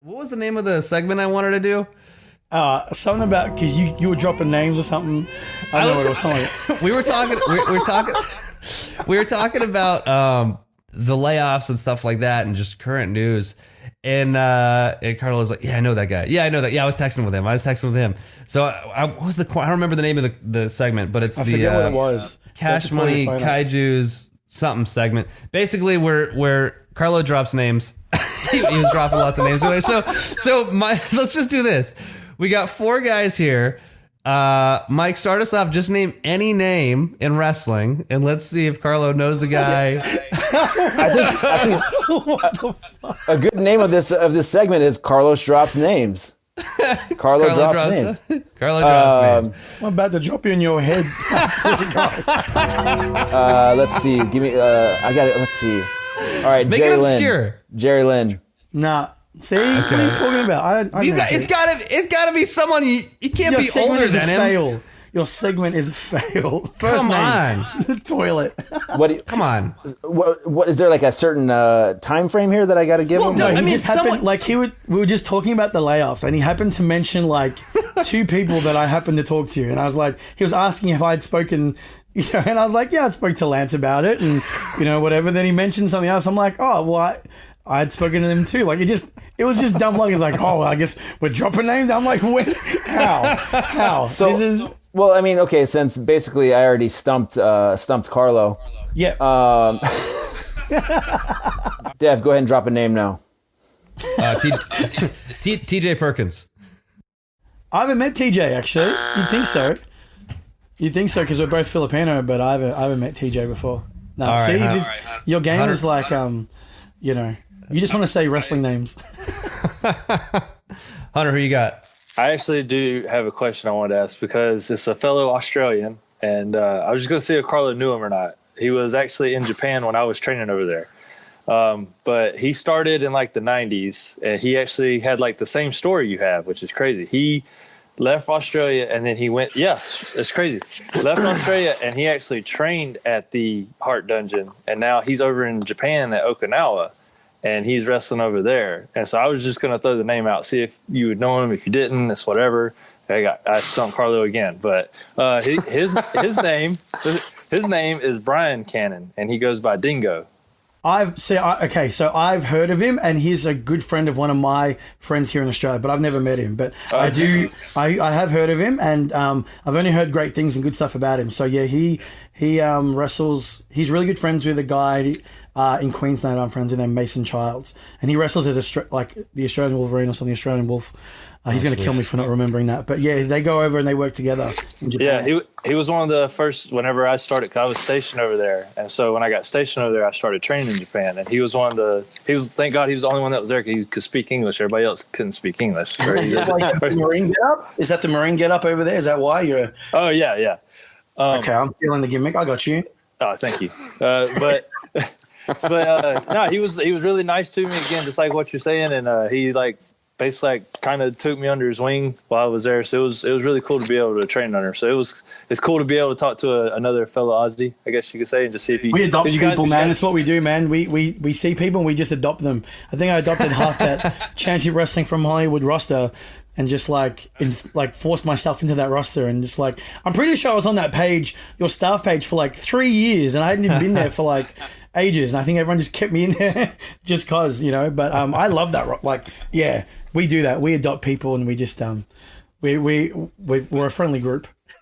What was the name of the segment I wanted to do? Something about because you were dropping names or something. I don't know what it was. Something like we were talking. We were talking about the layoffs and stuff like that, and just current news. And Carlo was like, "Yeah, I know that guy. Yeah, I know that. Yeah, I was texting with him. So what was the? I don't remember the name of the segment, but it's I forget what it was. Cash Money Kaiju's something segment. Basically, where Carlo drops names. he was dropping lots of names away. So let's just do this. We got 4 guys here. Mike, start us off. Just name any name in wrestling, and let's see if Carlo knows the guy. I think a good name of this segment is Carlos drops names. Carlo drops names. Carlo drops names. I'm about to drop you in your head. Let's see. Give me. I got it. Let's see. All right, Make Jerry it Lynn. obscure. Jerry Lynn. Nah. See, what are you talking about? It's gotta be someone you can't Your be segment older is a than him. fail. Your segment is a fail. First Come name, on. the toilet. Come on. What is there like a certain time frame here that I got to give him? No, I mean, just happened like we were just talking about the layoffs, and he happened to mention like 2 people that I happened to talk to, and I was like, he was asking if I'd spoken. And I was like, yeah, I spoke to Lance about it, and whatever. Then he mentioned something else. I'm like, oh, well, I'd spoken to them too. Like it was just dumb luck. It's like, oh, I guess we're dropping names. I'm like, when? How? So this is. Well, I mean, okay, since basically I already stumped Carlo. Yeah. Dev, go ahead and drop a name now. TJ Perkins. I haven't met TJ actually. You'd think so. Because we're both Filipino, but I haven't met TJ before. No, All see, right, your game Hunter. is like you just want to say wrestling names. Hunter, who you got? I actually do have a question I wanted to ask because it's a fellow Australian, and I was just going to see if Carlo knew him or not. He was actually in Japan when I was training over there. But he started in like the 90s, and he actually had like the same story you have, which is crazy. He left Australia, and then he went, it's crazy. Left Australia, and he actually trained at the Heart Dungeon, and now he's over in Japan at Okinawa, and he's wrestling over there. And so I was just going to throw the name out, see if you would know him. If you didn't, it's whatever. I stumped Carlo again. But his name is Brian Cannon, and he goes by Dingo. So I've heard of him, and he's a good friend of one of my friends here in Australia, but I've never met him. But I have heard of him, and I've only heard great things and good stuff about him. So yeah, he wrestles. He's really good friends with a guy in Queensland. I'm friends with him, Mason Childs, and he wrestles as like the Australian Wolverine or something. Australian Wolf. He's going to kill me for not remembering that. But yeah, they go over and they work together in Japan. Yeah, he was one of the first whenever I started, because I was stationed over there. And so when I got stationed over there, I started training in Japan. And he was thank God he was the only one that was there because he could speak English. Everybody else couldn't speak English. Is that like the Marine get-up? Is that the Marine get-up over there? Is that why you're... Oh, yeah. Okay, I'm feeling the gimmick. I got you. Oh, thank you. No, he was really nice to me, again, just like what you're saying. And he basically kind of took me under his wing while I was there. So it was really cool to be able to train under him. So it's cool to be able to talk to another fellow Aussie, I guess you could say, and just see if we adopt people, man. That's what we do, man. We see people and we just adopt them. I think I adopted half that Championship Wrestling from Hollywood roster and just forced myself into that roster, and just I'm pretty sure I was on that page, your staff page, for 3 years, and I hadn't even been there for ages, and I think everyone just kept me in there just cause, but I love that. Yeah, we do that. We adopt people, and we just we're a friendly group.